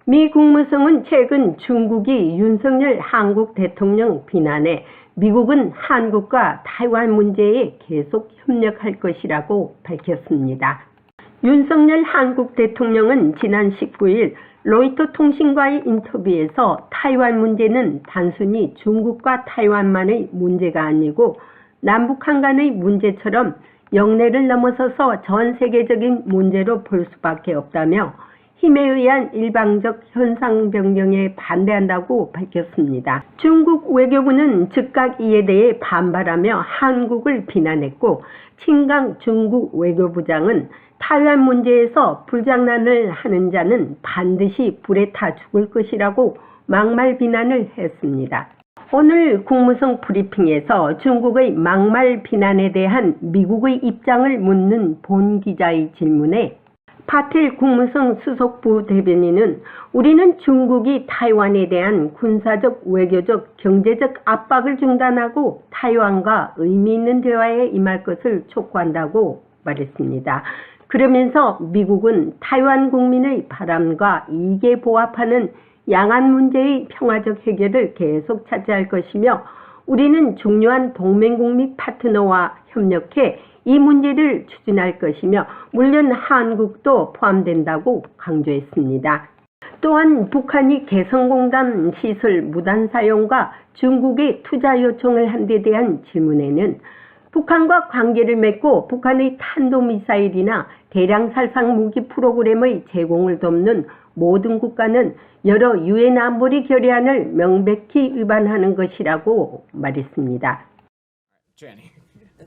미 국무성은 최근 중국이 윤석열 한국 대통령 비난해 미국은 한국과 타이완 문제에 계속 협력할 것이라고 밝혔습니다. 윤석열 한국 대통령은 지난 19일 로이터 통신과의 인터뷰에서 타이완 문제는 단순히 중국과 타이완만의 문제가 아니고 남북한 간의 문제처럼 영내를 넘어서서 전 세계적인 문제로 볼 수밖에 없다며 힘에 의한 일방적 현상 변경에 반대한다고 밝혔습니다. 중국 외교부는 즉각 이에 대해 반발하며 한국을 비난했고, 친강 중국 외교부장은 타이완 문제에서 불장난을 하는 자는 반드시 불에 타 죽을 것이라고 막말 비난을 했습니다. 오늘 국무성 브리핑에서 중국의 막말 비난에 대한 미국의 입장을 묻는 본 기자의 질문에 파틸 국무성 수석부 대변인은 우리는 중국이 타이완에 대한 군사적, 외교적, 경제적 압박을 중단하고 타이완과 의미 있는 대화에 임할 것을 촉구한다고 말했습니다. 그러면서 미국은 타이완 국민의 바람과 이익에 부합하는 양안 문제의 평화적 해결을 계속 찾아야 할 것이며 우리는 중요한 동맹국 및 파트너와 협력해 이 문제를 추진할 것이며 물론 한국도 포함된다고 강조했습니다. 또한 북한이 개성공단 시설 무단 사용과 중국의 투자 요청을 한 데 대한 질문에는 북한과 관계를 맺고 북한의 탄도미사일이나 대량 살상 무기 프로그램의 제공을 돕는 모든 국가는 여러 유엔 안보리 결의안을 명백히 위반하는 것이라고 말했습니다. Jenny.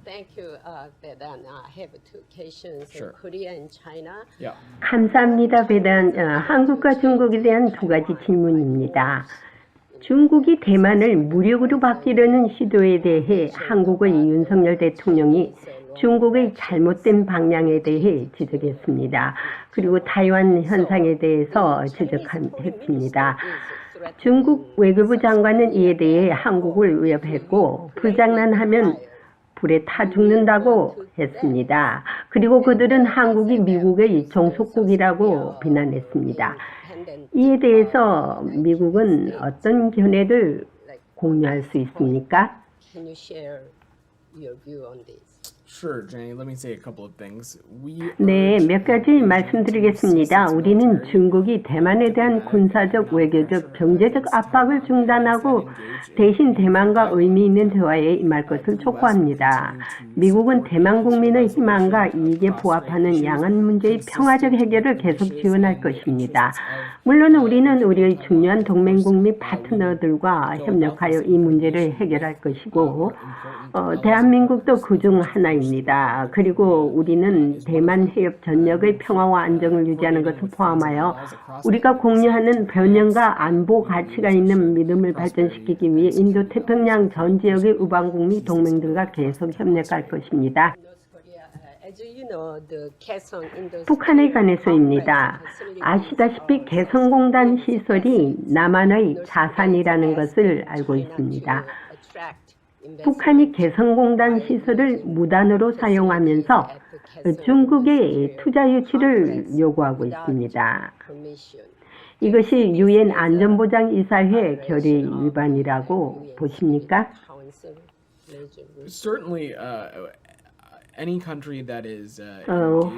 Thank you. Vedan, I have two questions. Sure. Korea and China. Yeah. 감사합니다. 배단. 한국과 중국에 대한 두 가지 질문입니다. 중국이 대만을 무력으로 바뀌려는 시도에 대해 한국의 윤석열 대통령이 중국의 잘못된 방향에 대해 지적했습니다. 그리고 타이완 현상에 대해서 지적했습니다. 중국 외교부 장관은 이에 대해 한국을 위협했고 불장난하면 불에 타 죽는다고 했습니다. 그리고 그들은 한국이 미국의 종속국이라고 비난했습니다. 이에 대해서 미국은 어떤 견해를 공유할 수 있습니까? Can you share your view on this? Sure, Jenny. Let me say a couple of things. 네, 몇 가지 말씀드리겠습니다. 우리는 중국이 대만에 대한 군사적, 외교적, 경제적 압박을 중단하고 대신 대만과 의미 있는 대화에 임할 것을 촉구합니다. 미국은 대만 국민의 희망과 이익에 부합하는 양안 문제의 평화적 해결을 계속 지원할 것입니다. 물론 우리는 우리의 중요한 동맹국 및 파트너들과 협력하여 이 문제를 해결할 것이고 대한민국도 그중 하나입니다. 그리고 우리는 대만 해협 전역의 평화와 안정을 유지하는 것을 포함하여 우리가 공유하는 변형과 안보 가치가 있는 믿음을 발전시키기 위해 인도태평양 전 지역의 우방국 및 동맹들과 계속 협력할 것입니다. 북한에 관해서입니다. 아시다시피 개성공단 시설이 남한의 자산이라는 것을 알고 있습니다. 북한이 개성공단 시설을 무단으로 사용하면서 중국의 투자 유치를 요구하고 있습니다. 이것이 유엔 안전보장이사회 결의 위반이라고 보십니까? Certainly, any country that is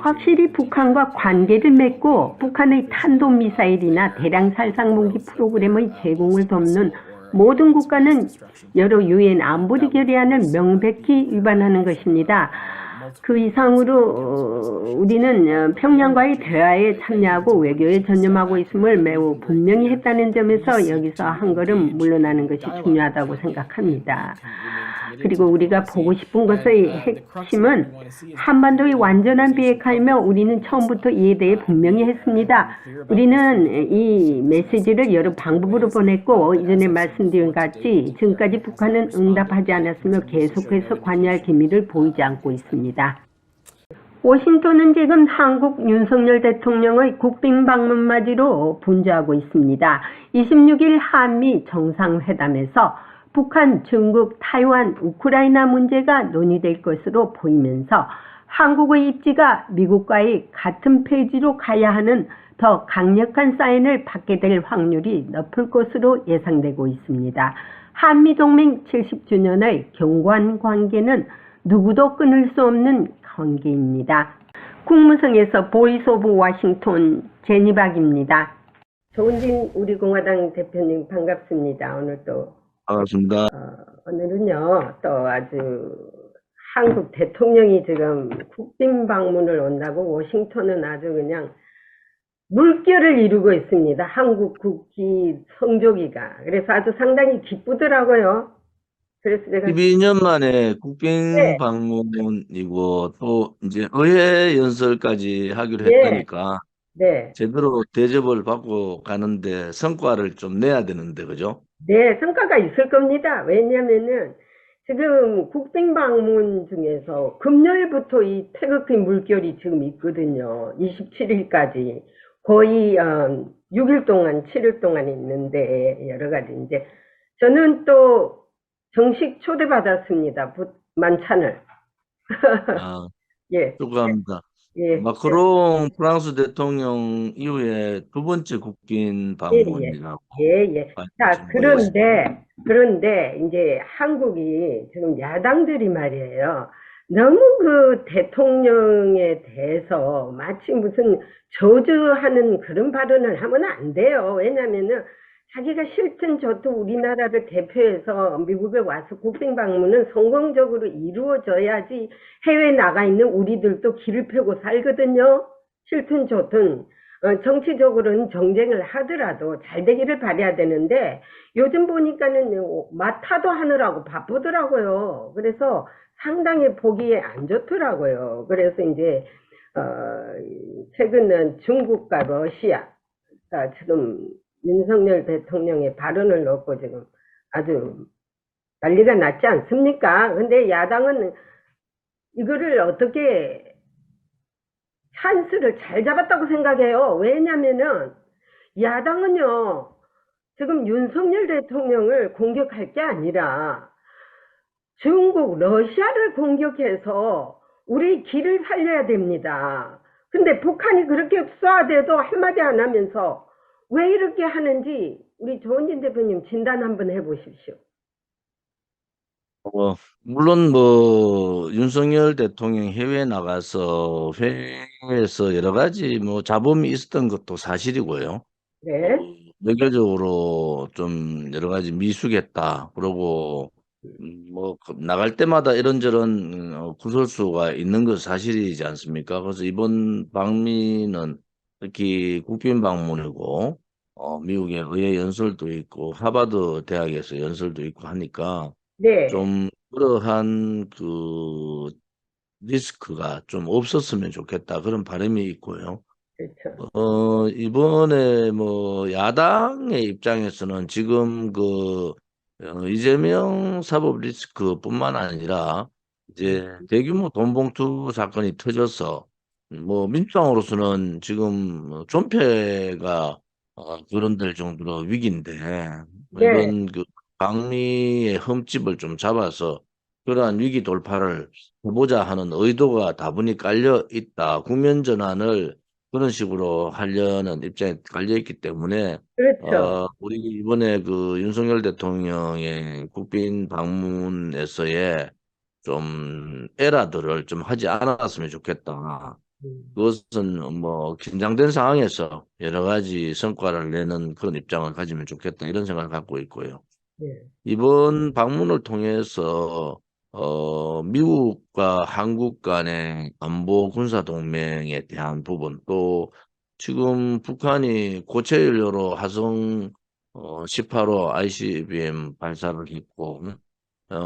확실히 북한과 관계를 맺고 북한의 탄도미사일이나 대량 살상무기 프로그램의 제공을 돕는 모든 국가는 여러 유엔 안보리 결의안을 명백히 위반하는 것입니다. 그 이상으로 우리는 평양과의 대화에 참여하고 외교에 전념하고 있음을 매우 분명히 했다는 점에서 여기서 한 걸음 물러나는 것이 중요하다고 생각합니다. 그리고 우리가 보고 싶은 것의 핵심은 한반도의 완전한 비핵화이며 우리는 처음부터 이에 대해 분명히 했습니다. 우리는 이 메시지를 여러 방법으로 보냈고 이전에 말씀드린 같이 지금까지 북한은 응답하지 않았으며 계속해서 관여할 기미를 보이지 않고 있습니다. 워싱턴은 지금 한국 윤석열 대통령의 국빈 방문 맞이로 분주하고 있습니다. 26일 한미 정상회담에서 북한, 중국, 타이완, 우크라이나 문제가 논의될 것으로 보이면서 한국의 입지가 미국과의 같은 페이지로 가야 하는 더 강력한 사인을 받게 될 확률이 높을 것으로 예상되고 있습니다. 한미동맹 70주년의 견고한 관계는 누구도 끊을 수 없는 관계입니다. 국무성에서 보이스 오브 워싱턴 제니박입니다. 조은진 우리공화당 대표님 반갑습니다. 오늘 또 반갑습니다. 오늘은요 또 아주 한국 대통령이 지금 국빈 방문을 온다고 워싱턴은 아주 그냥 물결을 이루고 있습니다. 한국 국기 성조기가. 그래서 아주 상당히 기쁘더라고요. 그래서 제가 12년 만에 국빈 네, 방문이고 또 이제 의회 연설까지 하기로 네, 했다니까 네, 제대로 대접을 받고 가는데 성과를 좀 내야 되는데 그죠? 네, 성과가 있을 겁니다. 왜냐면은 지금 국빈 방문 중에서 금요일부터 이 태극기 물결이 지금 있거든요. 27일까지 거의 6일 동안, 7일 동안 있는데 여러 가지 이제 저는 또 정식 초대받았습니다. 만찬을. 아, 예, 축하합니다. 예, 마크롱 프랑스 대통령 이후에 두 번째 국빈 예, 예, 방문이라고 예, 예. 자, 정보에 있습니다. 그런데 이제 한국이 지금 야당들이 말이에요. 너무 그 대통령에 대해서 마치 무슨 저주하는 그런 발언을 하면 안 돼요. 왜냐면은 자기가 싫든 저도 우리나라를 대표해서 미국에 와서 국빈 방문은 성공적으로 이루어져야지 해외 나가 있는 우리들도 길을 펴고 살거든요. 싫든 좋든. 정치적으로는 정쟁을 하더라도 잘 되기를 바라야 되는데 요즘 보니까는 마타도 하느라고 바쁘더라고요. 그래서 상당히 보기에 안 좋더라고요. 그래서 이제 최근은 중국과 러시아가 지금 윤석열 대통령의 발언을 놓고 지금 아주 난리가 났지 않습니까? 근데 야당은 이거를 어떻게 찬스를 잘 잡았다고 생각해요. 왜냐면은 야당은요 지금 윤석열 대통령을 공격할 게 아니라 중국, 러시아를 공격해서 우리 길을 살려야 됩니다. 근데 북한이 그렇게 쏴대도 한마디 안 하면서 왜 이렇게 하는지 우리 조은진 대표님 진단 한번 해보십시오. 물론 뭐 윤석열 대통령 해외에 나가서 회의에서 여러 가지 뭐 잡음이 있었던 것도 사실이고요. 네, 외교적으로 좀 여러 가지 미숙했다. 그러고 뭐 나갈 때마다 이런저런 구설수가 있는 것 사실이지 않습니까? 그래서 이번 방미는 특히 국빈 방문이고 미국의 의회 연설도 있고 하버드 대학에서 연설도 있고 하니까 네, 좀 그러한 그 리스크가 좀 없었으면 좋겠다 그런 바람이 있고요. 그렇죠. 이번에 뭐 야당의 입장에서는 지금 그 이재명 사법 리스크뿐만 아니라 이제 대규모 돈봉투 사건이 터져서 뭐 민주당으로서는 지금 존폐가 거론될 정도로 위기인데 네, 이번 그 방미의 흠집을 좀 잡아서 그러한 위기 돌파를 해보자 하는 의도가 다분히 깔려 있다. 국면 전환을 그런 식으로 하려는 입장에 깔려 있기 때문에 그렇죠. 우리 이번에 그 윤석열 대통령의 국빈 방문에서의 좀 에라들을 좀 하지 않았으면 좋겠다. 그것은 뭐 긴장된 상황에서 여러 가지 성과를 내는 그런 입장을 가지면 좋겠다 이런 생각을 갖고 있고요. 네, 이번 방문을 통해서 미국과 한국 간의 안보 군사 동맹에 대한 부분 또 지금 북한이 고체 연료로 화성 18호 ICBM 발사를 했고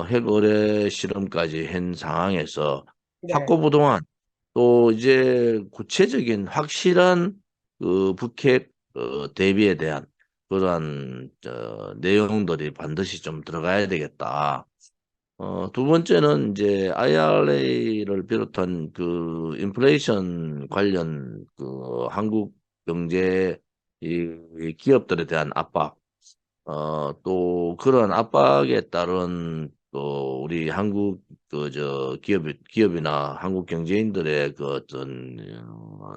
핵 의뢰 실험까지 한 상황에서 네, 확고부동한 또 이제 구체적인 확실한 그 북핵 대비에 대한 그러한 내용들이 반드시 좀 들어가야 되겠다. 두 번째는 이제 IRA를 비롯한 그 인플레이션 관련 그 한국 경제 이 기업들에 대한 압박, 또 그런 압박에 따른 또 우리 한국 기업이나 한국 경제인들의 그 어떤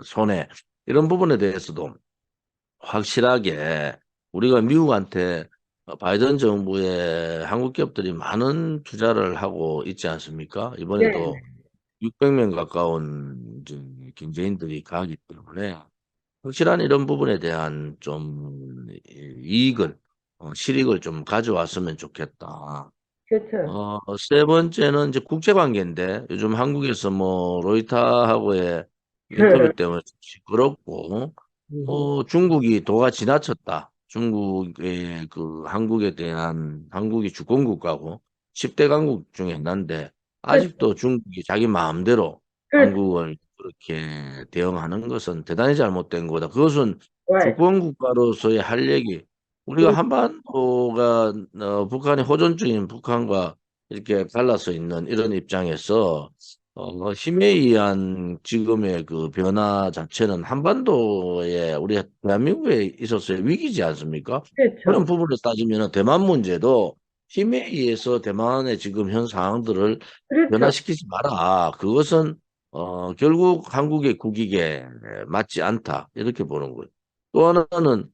손해 이런 부분에 대해서도 확실하게 우리가 미국한테 바이든 정부의 한국 기업들이 많은 투자를 하고 있지 않습니까? 네, 이번에도 600명 가까운 이제 경제인들이 가기 때문에 확실한 이런 부분에 대한 좀 이익을, 실익을 좀 가져왔으면 좋겠다. 그렇죠. 세 번째는 이제 국제 관계인데 요즘 한국에서 뭐 로이타하고의 인터뷰 때문에 좀 시끄럽고 중국이 도가 지나쳤다. 중국의 그 한국에 대한 한국이 주권 국가고 10대 강국 중에 하나인데 그렇죠. 아직도 중국이 자기 마음대로 그렇죠. 한국을 그렇게 대응하는 것은 대단히 잘못된 거다. 그것은 네. 주권 국가로서의 할 얘기. 우리가 한반도가 북한이 호전적인 북한과 이렇게 갈라서 있는 이런 입장에서 힘에 의한 지금의 그 변화 자체는 한반도에 우리 대한민국에 있어서의 위기지 않습니까? 그런 그렇죠. 부분을 따지면 대만 문제도 힘에 의해서 대만의 지금 현 상황들을 그렇죠. 변화시키지 마라. 그것은 결국 한국의 국익에 맞지 않다. 이렇게 보는 거예요. 또 하나는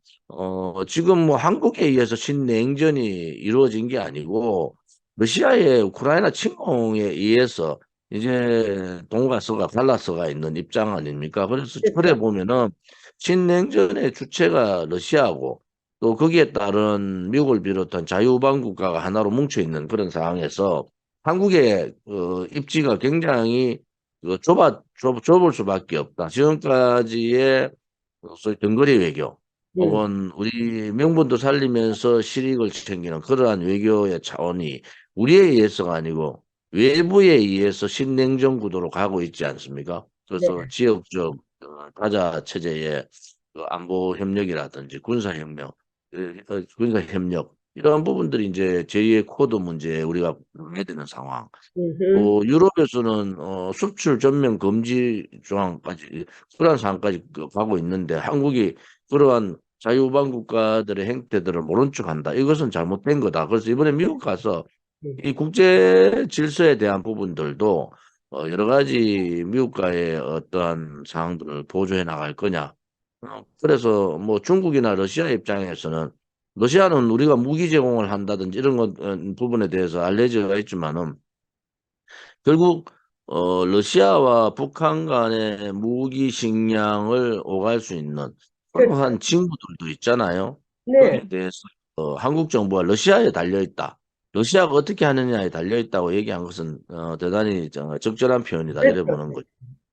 지금 뭐 한국에 의해서 신냉전이 이루어진 게 아니고 러시아의 우크라이나 침공에 의해서 이제 동과 서가 갈라서가 있는 입장 아닙니까? 그래서 그래 그렇죠. 보면은 신냉전의 주체가 러시아고 또 거기에 따른 미국을 비롯한 자유우방 국가가 하나로 뭉쳐 있는 그런 상황에서 한국의 입지가 굉장히 좁을 수밖에 없다. 지금까지의 소위 등거리 외교 혹은 우리 명분도 살리면서 실익을 챙기는 그러한 외교의 차원이 우리에 의해서가 아니고 외부에 의해서 신냉전 구도로 가고 있지 않습니까? 네. 그래서 지역적 다자 체제의 그 안보 협력이라든지 군사 협력 이러한 부분들이 이제 제2의 코드 문제에 우리가 해야 되는 상황. 음흠. 또 유럽에서는 수출 전면 금지 조항까지 그러한 상황까지 가고 있는데 한국이 그러한 자유우방 국가들의 행태들을 모른 척한다. 이것은 잘못된 거다. 그래서 이번에 미국 가서 이 국제 질서에 대한 부분들도 여러 가지 미국과의 어떠한 사항들을 보조해 나갈 거냐. 그래서 뭐 중국이나 러시아 입장에서는 러시아는 우리가 무기 제공을 한다든지 이런 것 부분에 대해서 알려져 있지만은 결국 러시아와 북한 간의 무기 식량을 오갈 수 있는 그렇죠. 그러한 징후들도 있잖아요. 네. 거기에 대해서 한국 정부가 러시아에 달려 있다. 러시아가 어떻게 하느냐에 달려 있다고 얘기한 것은 대단히 적절한 표현이다. 이래 그렇죠. 보는 거죠.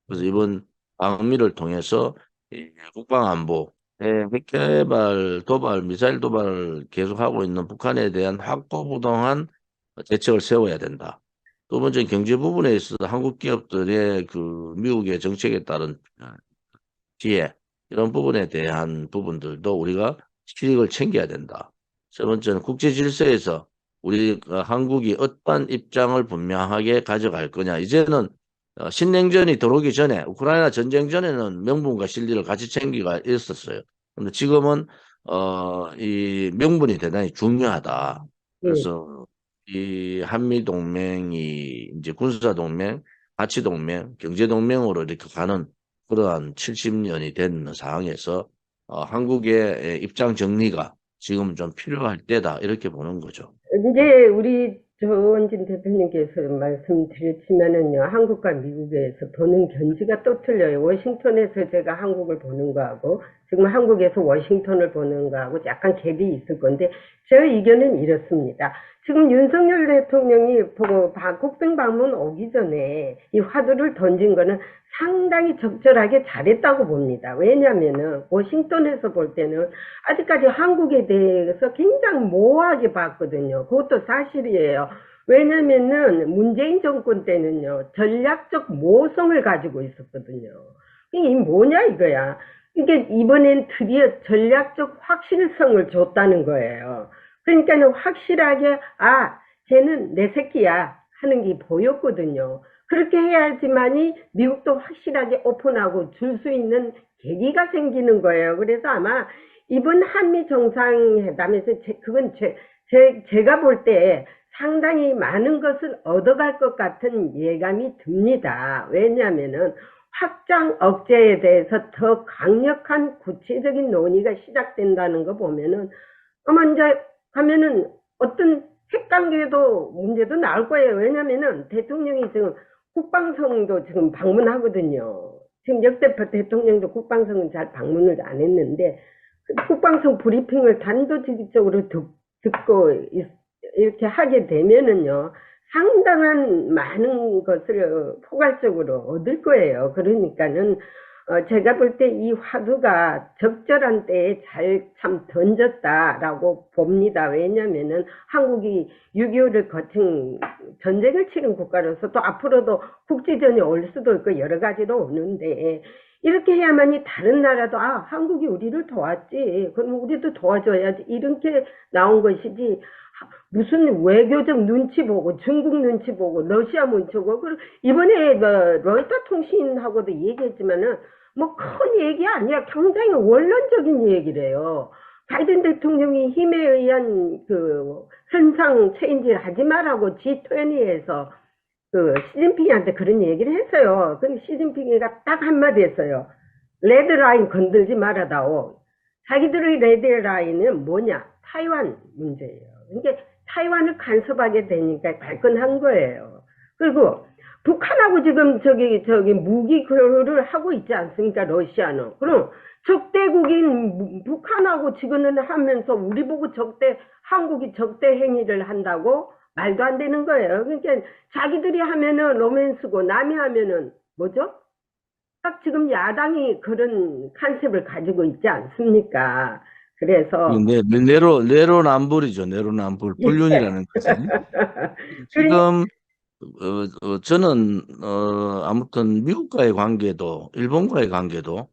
그래서 이번 방미를 통해서 이 국방안보, 핵개발, 도발, 미사일 도발을 계속하고 있는 북한에 대한 확고부동한 대책을 세워야 된다. 두 번째 경제 부분에 있어서 한국 기업들의 그 미국의 정책에 따른 피해 이런 부분에 대한 부분들도 우리가 실익을 챙겨야 된다. 세 번째는 국제 질서에서 우리 한국이 어떠한 입장을 분명하게 가져갈 거냐. 이제는 신냉전이 들어오기 전에 우크라이나 전쟁 전에는 명분과 실리를 같이 챙기가 있었어요. 근데 지금은 이 명분이 대단히 중요하다. 음. 그래서 이 한미 동맹이 이제 군사 동맹, 가치 동맹, 경제 동맹으로 이렇게 가는 그러한 70년이 된 상황에서 한국의 입장 정리가 지금 좀 필요할 때다 이렇게 보는 거죠. 이제 우리 조원진 대표님께서 말씀드렸지만은요, 한국과 미국에서 보는 견지가 또 틀려요. 워싱턴에서 제가 한국을 보는 거하고, 지금 한국에서 워싱턴을 보는 거하고 약간 갭이 있을 건데, 제 의견은 이렇습니다. 지금 윤석열 대통령이 국빈 방문 오기 전에 이 화두를 던진 거는 상당히 적절하게 잘했다고 봅니다. 왜냐면은, 워싱턴에서 볼 때는 아직까지 한국에 대해서 굉장히 모호하게 봤거든요. 그것도 사실이에요. 왜냐면은 문재인 정권 때는요, 전략적 모성을 가지고 있었거든요. 이게 뭐냐 이거야. 이게 이번엔 드디어 전략적 확실성을 줬다는 거예요. 그러니까는 확실하게, 아, 쟤는 내 새끼야 하는 게 보였거든요. 그렇게 해야지만이 미국도 확실하게 오픈하고 줄 수 있는 계기가 생기는 거예요. 그래서 아마 이번 한미 정상회담에서 그건 제가 볼 때 상당히 많은 것을 얻어갈 것 같은 예감이 듭니다. 왜냐하면은 확장 억제에 대해서 더 강력한 구체적인 논의가 시작된다는 거 보면은 아마 이제 가면은 어떤 핵관계도 문제도 나올 거예요. 왜냐하면은 대통령이 지금 국방성도 지금 방문하거든요. 지금 역대 대통령도 국방성은 잘 방문을 안 했는데 국방성 브리핑을 단도직입적으로 듣고 이렇게 하게 되면은요, 상당한 많은 것을 포괄적으로 얻을 거예요. 그러니까는 제가 볼 때 이 화두가 적절한 때에 잘 참 던졌다라고 봅니다. 왜냐면은 한국이 6.25를 거친 전쟁을 치른 국가로서 또 앞으로도 국지전이 올 수도 있고 여러 가지로 오는데 이렇게 해야만이 다른 나라도 한국이 우리를 도왔지 그럼 우리도 도와줘야지 이렇게 나온 것이지 무슨 외교적 눈치 보고 중국 눈치 보고 러시아 눈치 보고 이번에 로이터 통신하고도 얘기했지만은 뭐 큰 얘기 아니야. 굉장히 원론적인 얘기래요. 바이든 대통령이 힘에 의한 그 현상 체인지를 하지 말라고 G20에서 그 시진핑한테 그런 얘기를 했어요. 근데 시진핑이가 딱 한마디 했어요. 레드라인 건들지 말아다오. 자기들의 레드라인은 뭐냐? 타이완 문제예요. 그러니까 타이완을 간섭하게 되니까 발끈한 거예요. 그리고 북한하고 지금 저기 무기 교류를 하고 있지 않습니까? 러시아는. 그럼 적대국인 북한하고 지금은 하면서 우리 보고 한국이 적대 행위를 한다고 말도 안 되는 거예요. 그러니까 자기들이 하면은 로맨스고 남이 하면은 뭐죠? 딱 지금 야당이 그런 컨셉을 가지고 있지 않습니까? 그래서 내로남불이죠. 내로남불. 불륜이라는 거지. 지금 저는 아무튼 미국과의 관계도 일본과의 관계도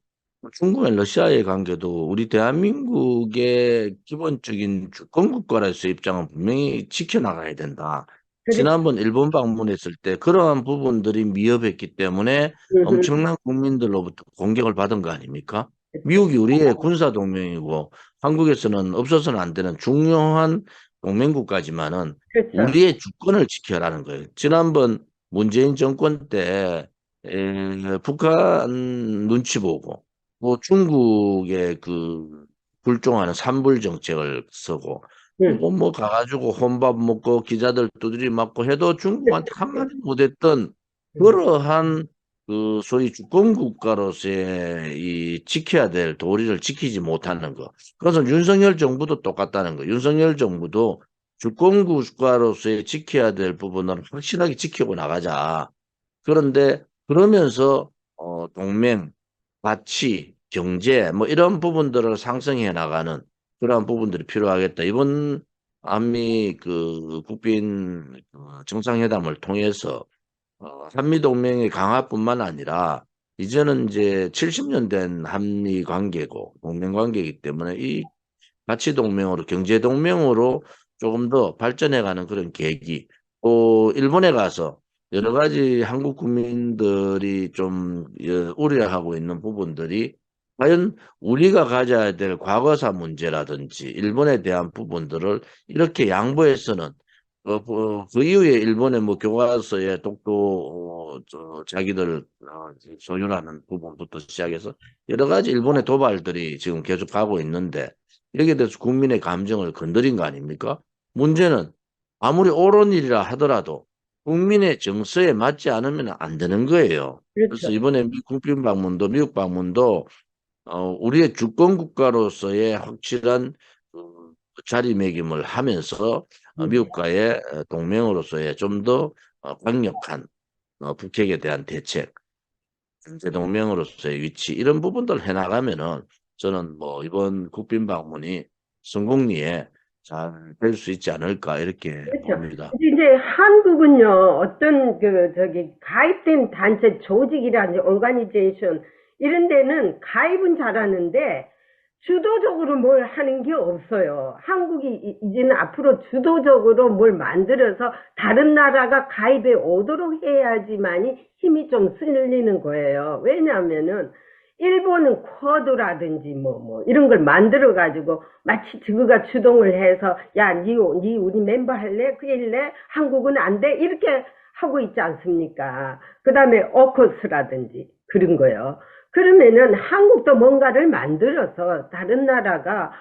중국과 러시아의 관계도 우리 대한민국의 기본적인 주권국가로서의 입장은 분명히 지켜나가야 된다. 지난번 일본 방문했을 때 그러한 부분들이 미흡했기 때문에 엄청난 국민들로부터 공격을 받은 거 아닙니까? 미국이 우리의 군사동맹이고 한국에서는 없어서는 안 되는 중요한 동맹국가지만은 그렇죠. 우리의 주권을 지켜라는 거예요. 지난번 문재인 정권 때 북한 눈치 보고 뭐 중국의 그 불종하는 산불 정책을 쓰고 뭐 가가지고 혼밥 먹고 기자들 두드리 맞고 해도 중국한테 한마디 못했던 그러한 그 소위 주권 국가로서의 이 지켜야 될 도리를 지키지 못하는 거. 그것은 윤석열 정부도 똑같다는 거. 윤석열 정부도 주권 국가로서의 지켜야 될 부분을 확실하게 지키고 나가자. 그런데 그러면서 동맹, 가치, 경제 뭐 이런 부분들을 상승해 나가는 그러한 부분들이 필요하겠다. 이번 한미 그 국빈 정상회담을 통해서 한미동맹의 강화뿐만 아니라 이제는 이제 70년 된 한미 관계고 동맹 관계이기 때문에 이 가치 동맹으로 경제 동맹으로 조금 더 발전해가는 그런 계기. 또 일본에 가서 여러 가지 한국 국민들이 좀 우려하고 있는 부분들이 과연 우리가 가져야 될 과거사 문제라든지 일본에 대한 부분들을 이렇게 양보해서는 그 이후에 일본의 뭐 교과서에 독도 자기들 소유라는 부분부터 시작해서 여러 가지 일본의 도발들이 지금 계속 가고 있는데 여기에 대해서 국민의 감정을 건드린 거 아닙니까? 문제는 아무리 옳은 일이라 하더라도 국민의 정서에 맞지 않으면 안 되는 거예요. 그렇죠. 그래서 이번에 국빈 방문도 미국 방문도 우리의 주권 국가로서의 확실한 자리매김을 하면서 미국과의 동맹으로서의 좀 더 강력한 북핵에 대한 대책, 경제 동맹으로서의 위치 이런 부분들을 해나가면은 저는 뭐 이번 국빈 방문이 성공리에 잘 될 수 있지 않을까 이렇게 그렇죠. 봅니다. 근데 이제 한국은요, 어떤 가입된 단체 조직이라든지 오르가니제이션 이런 데는 가입은 잘하는데 주도적으로 뭘 하는 게 없어요. 한국이 이제는 앞으로 주도적으로 뭘 만들어서 다른 나라가 가입해 오도록 해야지만이 힘이 좀 쓸리는 거예요. 왜냐하면은 일본은 쿼드라든지 이런 걸 만들어 가지고 마치 저거가 주동을 해서 야, 니 우리 멤버 할래? 그일래? 한국은 안 돼? 이렇게 하고 있지 않습니까? 그 다음에 오커스라든지 그런 거요. 그러면은 한국도 뭔가를 만들어서 다른 나라가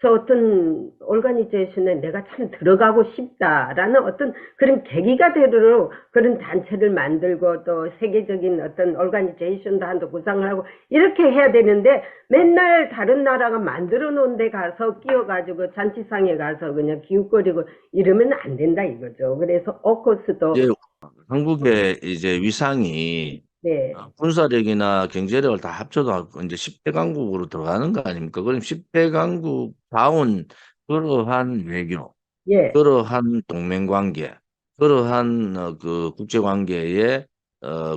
저 어떤 오르가니제이션에 내가 참 들어가고 싶다라는 어떤 그런 계기가 되도록 그런 단체를 만들고 또 세계적인 어떤 오르가니제이션도 한도 구상을 하고 이렇게 해야 되는데 맨날 다른 나라가 만들어 놓은 데 가서 끼어가지고 잔치상에 가서 그냥 기웃거리고 이러면 안 된다 이거죠. 그래서 오커스도 이제 한국의 이제 위상이 네, 군사력이나 경제력을 다 합쳐도 이제 10대 강국으로 들어가는 거 아닙니까? 그럼 10대 강국다운 그러한 외교, 예, 그러한 동맹관계, 그러한 그 국제관계에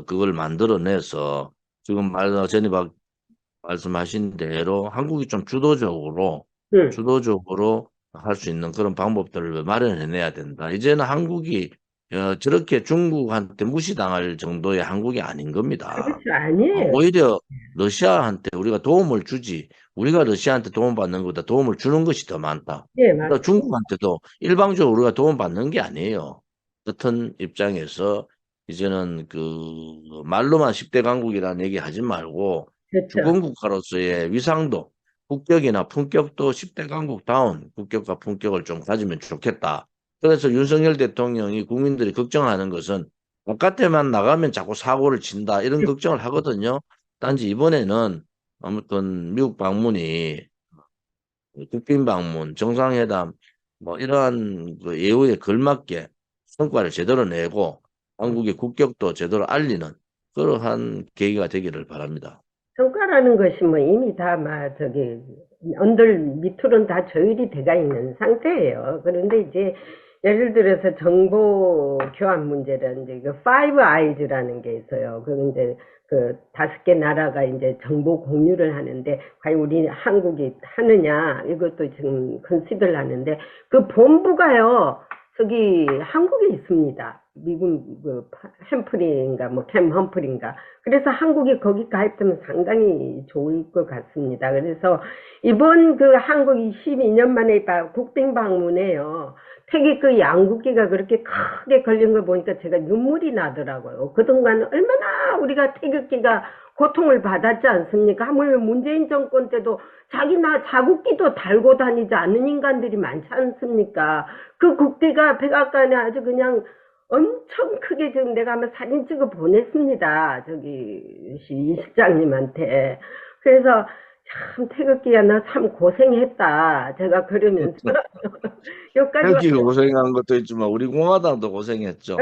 그걸 만들어내서 지금 전에 말씀하신 대로 한국이 좀 응, 주도적으로 할 수 있는 그런 방법들을 마련해내야 된다. 이제는 한국이 저렇게 중국한테 무시당할 정도의 한국이 아닌 겁니다. 그렇죠. 아니에요. 오히려 러시아한테 우리가 도움을 주지, 우리가 러시아한테 도움받는 것보다 도움을 주는 것이 더 많다. 예, 그러니까 맞습니다. 중국한테도 일방적으로 우리가 도움받는 게 아니에요. 같은 입장에서 이제는 그 말로만 10대 강국이라는 얘기 하지 말고 그렇죠. 주권국가로서의 위상도, 국격이나 품격도 10대 강국다운 국격과 품격을 좀 가지면 좋겠다. 그래서 윤석열 대통령이 국민들이 걱정하는 것은 바깥에만 나가면 자꾸 사고를 친다. 이런 걱정을 하거든요. 단지 이번에는 아무튼 미국 방문이 국빈 방문, 정상회담 뭐 이러한 그 예우에 걸맞게 성과를 제대로 내고 한국의 국격도 제대로 알리는 그러한 계기가 되기를 바랍니다. 성과라는 것이 이미 다 저기 언들 밑으로는 다 조율이 돼가 있는 상태예요. 그런데 이제 예를 들어서 정보 교환 문제라든지 그 파이브 아이즈라는 게 있어요. 그 이제 그 5개 나라가 이제 정보 공유를 하는데 과연 우리 한국이 하느냐 이것도 지금 컨시더를 하는데 그 본부가요. 저기 한국에 있습니다. 미국 그 햄프리인가 캠 험프리인가. 그래서 한국이 거기 가입되면 상당히 좋을 것 같습니다. 그래서 이번 그 한국 22년 만에 국빈 방문에요. 태기 그 양국기가 그렇게 크게 걸린 걸 보니까 제가 눈물이 나더라고요. 그동안 얼마나 우리가 태극기가 고통을 받았지 않습니까? 하물며 문재인 정권 때도 자국기도 달고 다니지 않는 인간들이 많지 않습니까? 그 국기가 백악관에 아주 그냥 엄청 크게 지금 내가 한번 사진 찍어 보냈습니다. 저기 이 실장님한테. 그래서 참 태극기야 나 참 고생했다. 제가 그러면서 여기까지 여기 왔어요. 고생한 것도 있지만 우리 공화당도 고생했죠.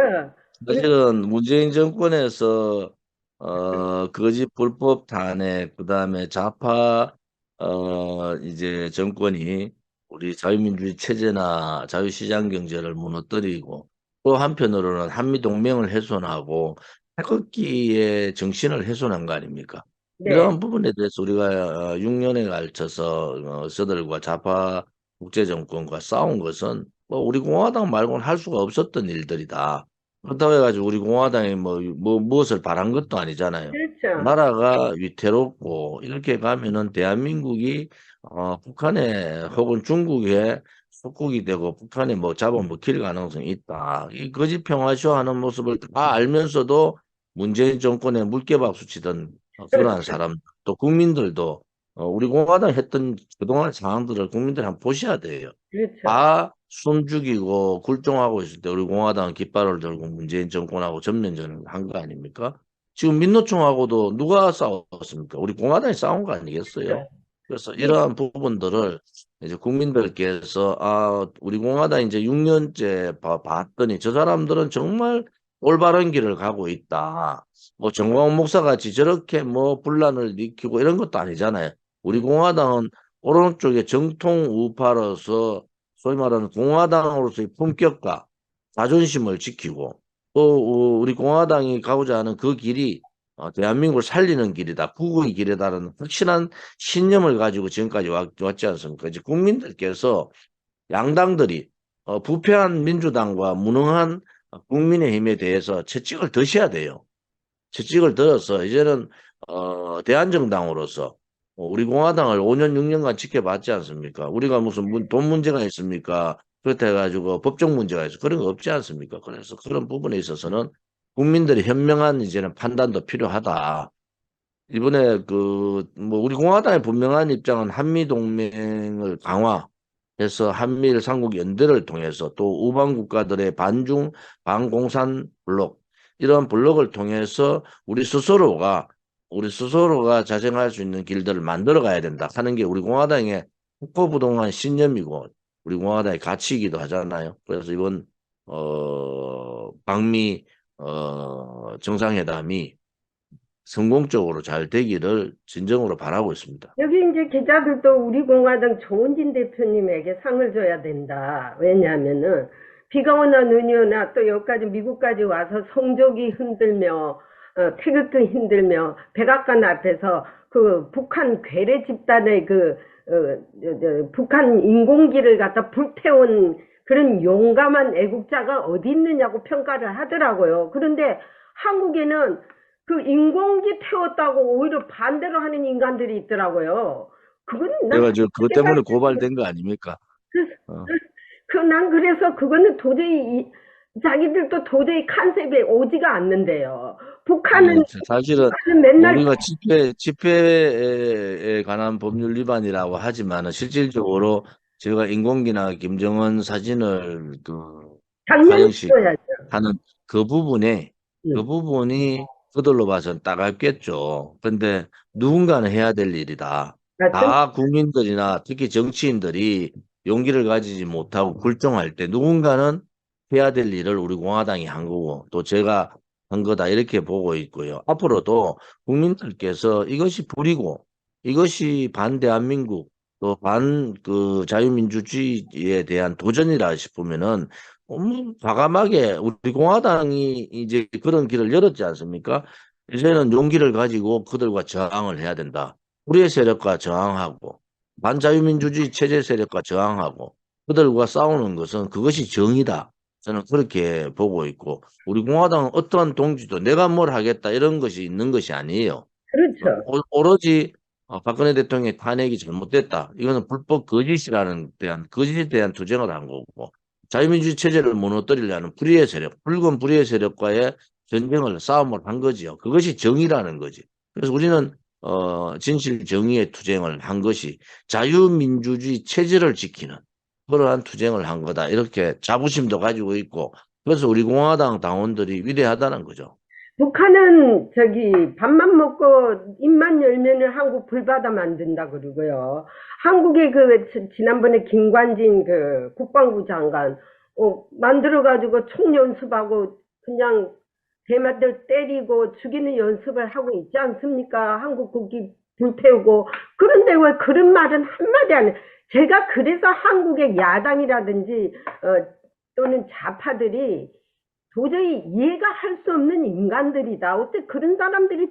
우리 사실은 문재인 정권에서 거짓 불법 탄핵, 그다음에 좌파 이제 정권이 우리 자유민주주의 체제나 자유시장 경제를 무너뜨리고 또 한편으로는 한미동맹을 훼손하고 태극기의 정신을 훼손한 거 아닙니까? 네. 이러한 부분에 대해서 우리가 6년에 걸쳐서 저들과 좌파 국제정권과 싸운 것은 우리 공화당 말고는 할 수가 없었던 일들이다. 그렇다고 해가지고 우리 공화당이 무엇을 바란 것도 아니잖아요. 그렇죠. 나라가 위태롭고 이렇게 가면은 대한민국이 북한에 혹은 중국에 속국이 되고 북한에 잡아먹힐 가능성이 있다. 이 거짓 평화쇼 하는 모습을 다 알면서도 문재인 정권에 물개박수 치던 그러한 사람, 또 국민들도 우리 공화당 했던 그동안 상황들을 국민들이 한번 보셔야 돼요. 그렇죠. 다 숨죽이고 굴종하고 있을 때 우리 공화당은 깃발을 들고 문재인 정권하고 전면전을 한 거 아닙니까? 지금 민노총하고도 누가 싸웠습니까? 우리 공화당이 싸운 거 아니겠어요? 그래서 이- 이러한 부분들을 이제 국민들께서 우리 공화당 이제 6년째 봤더니 저 사람들은 정말 올바른 길을 가고 있다. 정광훈 목사 같이 저렇게 분란을 일으키고 이런 것도 아니잖아요. 우리 공화당은 오른쪽에 정통 우파로서 소위 말하는 공화당으로서의 품격과 자존심을 지키고 또 우리 공화당이 가고자 하는 그 길이 대한민국을 살리는 길이다, 부국의 길이다라는 확실한 신념을 가지고 지금까지 왔지 않습니까? 이제 국민들께서 양당들이 부패한 민주당과 무능한 국민의힘에 대해서 채찍을 드셔야 돼요. 채찍을 들어서 이제는 대한정당으로서 우리 공화당을 5년, 6년간 지켜봤지 않습니까? 우리가 무슨 돈 문제가 있습니까? 그렇다 해가지고 법적 문제가 있어. 그런 거 없지 않습니까? 그래서 그런 부분에 있어서는 국민들의 현명한 이제는 판단도 필요하다. 이번에 뭐 우리 공화당의 분명한 입장은 한미 동맹을 강화해서 한미일 삼국 연대를 통해서 또 우방 국가들의 반중 반공산 블록 이런 블록을 통해서 우리 스스로가 자생할 수 있는 길들을 만들어 가야 된다 하는 게 우리 공화당의 국고부동한 신념이고 우리 공화당의 가치이기도 하잖아요. 그래서 이번 방미 정상회담이 성공적으로 잘 되기를 진정으로 바라고 있습니다. 여기 이제 기자들도 우리 공화당 조은진 대표님에게 상을 줘야 된다. 왜냐하면은 비가 오나 눈이 오나 또 여기까지 미국까지 와서 성조기 흔들며 태극기 흔들며 백악관 앞에서 그 북한 괴뢰 집단의 북한 인공기를 갖다 불태운 그런 용감한 애국자가 어디 있느냐고 평가를 하더라고요. 그런데 한국에는 그 인공기 태웠다고 오히려 반대로 하는 인간들이 있더라고요. 그건 난 내가 그것 때문에 고발된 거 아닙니까? 어. 난 그래서 그거는 도저히 자기들도 도저히 컨셉에 오지가 않는데요. 북한은 사실은 맨날 우리가 집회에 관한 법률 위반이라고 하지만 실질적으로 제가 인공기나 김정은 사진을 당연히 화장실 있어야죠. 하는 그 부분에 그 응. 부분이 그들로 봐서는 따갑겠죠. 근데 누군가는 해야 될 일이다. 하여튼 다 국민들이나 특히 정치인들이 용기를 가지지 못하고 굴종할 때 누군가는 해야 될 일을 우리 공화당이 한 거고 또 제가 한 거다 이렇게 보고 있고요. 앞으로도 국민들께서 이것이 불이고 이것이 반대한민국 또 반 자유민주주의에 대한 도전이라 싶으면은 과감하게 우리 공화당이 이제 그런 길을 열었지 않습니까? 이제는 용기를 가지고 그들과 저항을 해야 된다. 우리의 세력과 저항하고 반자유민주주의 체제 세력과 저항하고 그들과 싸우는 것은 그것이 정의다. 저는 그렇게 보고 있고 우리 공화당은 어떠한 동지도 내가 뭘 하겠다 이런 것이 있는 것이 아니에요. 그렇죠. 오로지 박근혜 대통령의 탄핵이 잘못됐다. 이거는 불법 거짓에 대한 투쟁을 한 거고 자유민주주의 체제를 무너뜨리려는 불의의 세력, 붉은 불의의 세력과의 싸움을 한 거지요. 그것이 정의라는 거지. 그래서 우리는 진실 정의의 투쟁을 한 것이 자유민주주의 체제를 지키는 그러한 투쟁을 한 거다. 이렇게 자부심도 가지고 있고 그래서 우리 공화당 당원들이 위대하다는 거죠. 북한은 밥만 먹고 입만 열면은 한국 불바다 만든다 그러고요. 한국의 지난번에 김관진 국방부 장관 만들어 가지고 총 연습하고 그냥 대마들 때리고 죽이는 연습을 하고 있지 않습니까? 한국 국기 불태우고. 그런데 왜 그런 말은 한마디 안 해? 제가 그래서 한국의 야당이라든지 또는 좌파들이 도저히 이해가 할 수 없는 인간들이다. 어떻게 그런 사람들이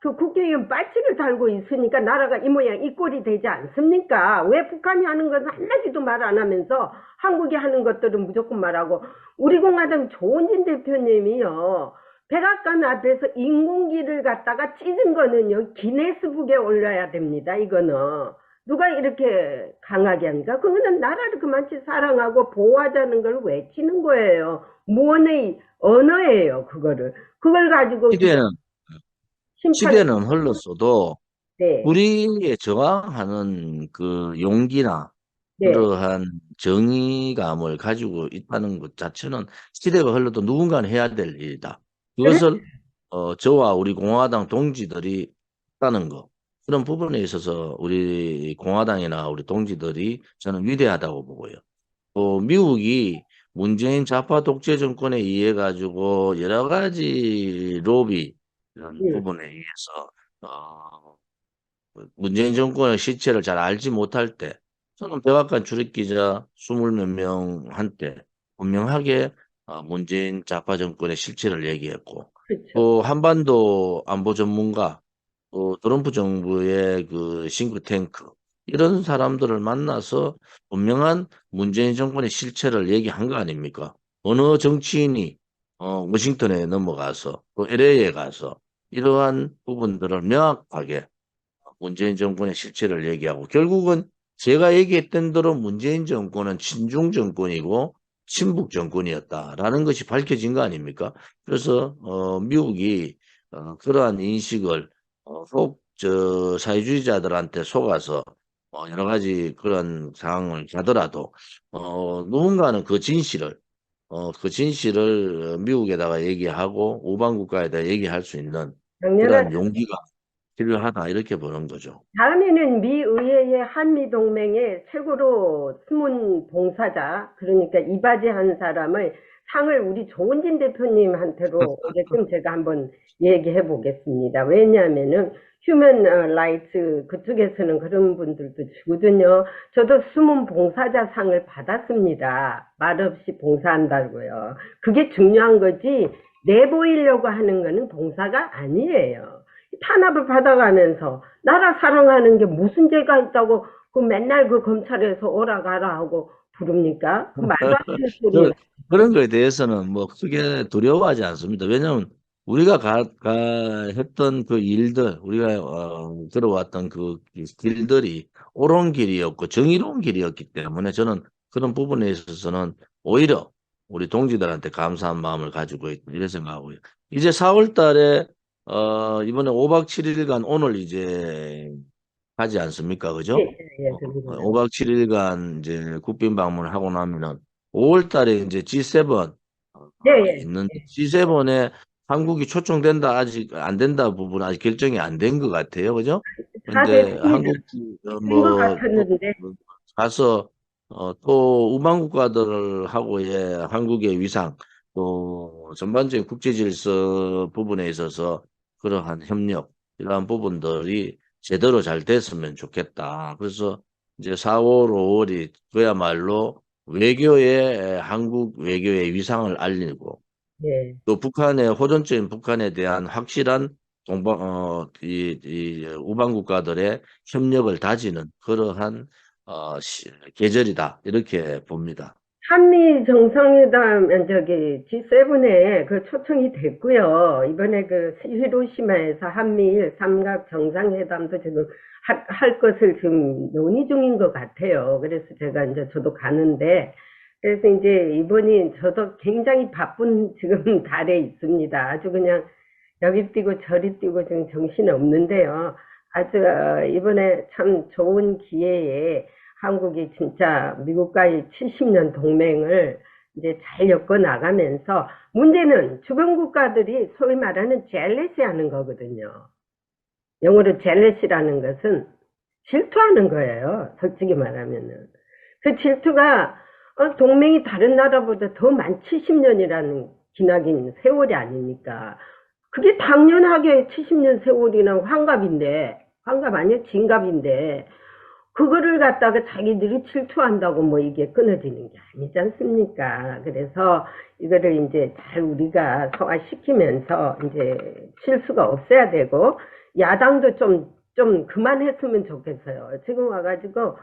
국회의원 배지를 달고 있으니까 나라가 이 모양 이 꼴이 되지 않습니까? 왜 북한이 하는 것은 한마디도 말 안 하면서 한국이 하는 것들은 무조건 말하고. 우리 공화당 조은진 대표님이요. 백악관 앞에서 인공기를 갖다가 찢은 거는요. 기네스북에 올려야 됩니다. 이거는. 누가 이렇게 강하게 합니까? 그거는 나라를 그만치 사랑하고 보호하자는 걸 외치는 거예요. 무언의 언어예요, 그거를. 그걸 가지고 시대는 심판, 시대는 흘렀어도 네, 우리에 저항하는 그 용기나 네, 그러한 정의감을 가지고 있다는 것 자체는 시대가 흘러도 누군가는 해야 될 일이다. 그래, 그것을 저와 우리 공화당 동지들이 했다는 것. 그런 부분에 있어서 우리 공화당이나 우리 동지들이 저는 위대하다고 보고요. 미국이 문재인 좌파 독재 정권에 의해 가지고 여러 가지 로비 이런 응, 부분에 의해서 어, 문재인 정권의 실체를 잘 알지 못할 때 저는 백악관 출입기자 20몇 명한테 분명하게 문재인 좌파 정권의 실체를 얘기했고 그렇죠. 또 한반도 안보 전문가 또 트럼프 정부의 그 싱크탱크 이런 사람들을 만나서 분명한 문재인 정권의 실체를 얘기한 거 아닙니까? 어느 정치인이 워싱턴에 넘어가서 또 LA에 가서 이러한 부분들을 명확하게 문재인 정권의 실체를 얘기하고 결국은 제가 얘기했던 대로 문재인 정권은 친중 정권이고 친북 정권이었다라는 것이 밝혀진 거 아닙니까? 그래서 미국이 그러한 인식을 사회주의자들한테 속아서 여러 가지 그런 상황을 가더라도 누군가는 그 진실을 미국에다가 얘기하고 우방 국가에다 얘기할 수 있는 그러한 당연하죠. 용기가 필요하다 이렇게 보는 거죠. 다음에는 미 의회의 한미 동맹의 최고로 숨은 봉사자, 그러니까 이바지 한 사람을 상을 우리 조은진 대표님한테로 오게끔 제가 한번 얘기해 보겠습니다. 왜냐하면은 휴먼 라이츠 그쪽에서는 그런 분들도 주거든요. 저도 숨은 봉사자 상을 받았습니다. 말없이 봉사한다고요. 그게 중요한 거지 내보이려고 하는 거는 봉사가 아니에요. 탄압을 받아가면서 나라 사랑하는 게 무슨 죄가 있다고 그 맨날 그 검찰에서 오라 가라 하고 부릅니까? 그 말도 안 되는 소리. 그런 거에 대해서는 뭐 크게 두려워하지 않습니다. 왜냐하면 우리가 했던 그 일들, 우리가 들어왔던 그 길들이 옳은 길이었고 정의로운 길이었기 때문에 저는 그런 부분에 있어서는 오히려 우리 동지들한테 감사한 마음을 가지고 있다 이렇게 생각하고요. 이제 4월 달에 이번에 5박 7일간 오늘 이제 하지 않습니까? 예, 그죠? 예, 그러니까. 5박 7일간 이제 국빈 방문을 하고 나면은 5월 달에 이제 G7 예, 예. 있는데 G7에 한국이 초청된다 아직 안 된다 부분 아직 결정이 안 된 것 같아요. 그죠? 다 근데 됐습니다. 한국 된 것 뭐또 같았는데. 가서 또 우방 국가들하고의 한국의 위상 또 전반적인 국제 질서 부분에 있어서 그러한 협력 이러한 부분들이 제대로 잘 됐으면 좋겠다. 그래서 이제 4월, 5월이 그야말로 한국 외교의 위상을 알리고 예. 또 호전적인 북한에 대한 확실한 이 우방 국가들의 협력을 다지는 그러한 계절이다 이렇게 봅니다. 한미 정상회담, 저기 G7에 그 초청이 됐고요. 이번에 그 히로시마에서 한미일 삼각 정상회담도 지금 할 것을 지금 논의 중인 것 같아요. 그래서 제가 이제 저도 가는데, 그래서 이제 이번이 저도 굉장히 바쁜 지금 달에 있습니다. 아주 그냥 여기 뛰고 저리 뛰고 지금 정신이 없는데요. 아주 이번에 참 좋은 기회에 한국이 진짜 미국과의 70년 동맹을 이제 잘 엮어 나가면서 문제는 주변 국가들이 소위 말하는 젤레시 하는 거거든요. 영어로 젤레시라는 것은 질투하는 거예요. 솔직히 말하면은. 그 질투가 동맹이 다른 나라보다 더 만 70년이라는 기나긴 세월이 아닙니까? 그게 당연하게 70년 세월이나 환갑 아니에요? 진갑인데, 그거를 갖다가 자기들이 질투한다고 뭐 이게 끊어지는 게 아니지 않습니까? 그래서 이거를 이제 잘 우리가 소화시키면서 이제 실수가 없어야 되고, 야당도 좀 그만했으면 좋겠어요. 지금 와가지고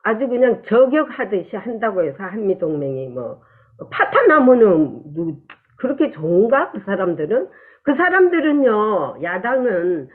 아주 그냥 저격하듯이 한다고 해서 한미동맹이 뭐, 파탄나무는 그렇게 좋은가? 그 사람들은? 그 사람들은요, 야당은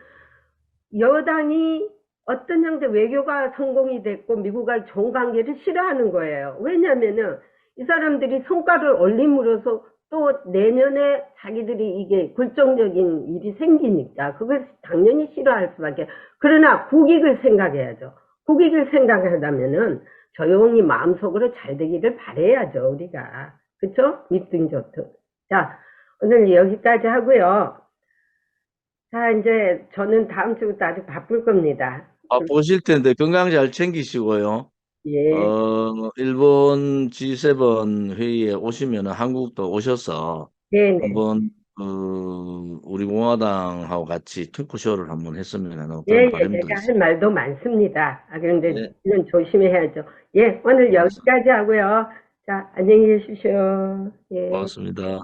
여당이 어떤 형태 외교가 성공이 됐고 미국과 좋은 관계를 싫어하는 거예요. 왜냐면은 이 사람들이 성과를 올림으로써 또 내년에 자기들이 이게 굴종적인 일이 생기니까 그걸 당연히 싫어할 수밖에. 그러나 국익을 생각해야죠. 국익을 생각하려면은 조용히 마음속으로 잘 되기를 바라야죠, 우리가. 그쵸? 밉든 좋든. 자, 오늘 여기까지 하고요. 자, 이제 저는 다음 주부터 아주 바쁠 겁니다. 보실 텐데 건강 잘 챙기시고요. 예, 일본 G7 회의에 오시면 한국도 오셔서 네네. 한번 우리 공화당하고 같이 토크쇼를 한번 했으면 하는 예, 그런 예, 바람도 제가 할 있습니다. 말도 많습니다. 그런데 네, 이건 조심해야죠. 예, 오늘 고맙습니다. 여기까지 하고요. 자, 안녕히 계십시오. 예. 고맙습니다.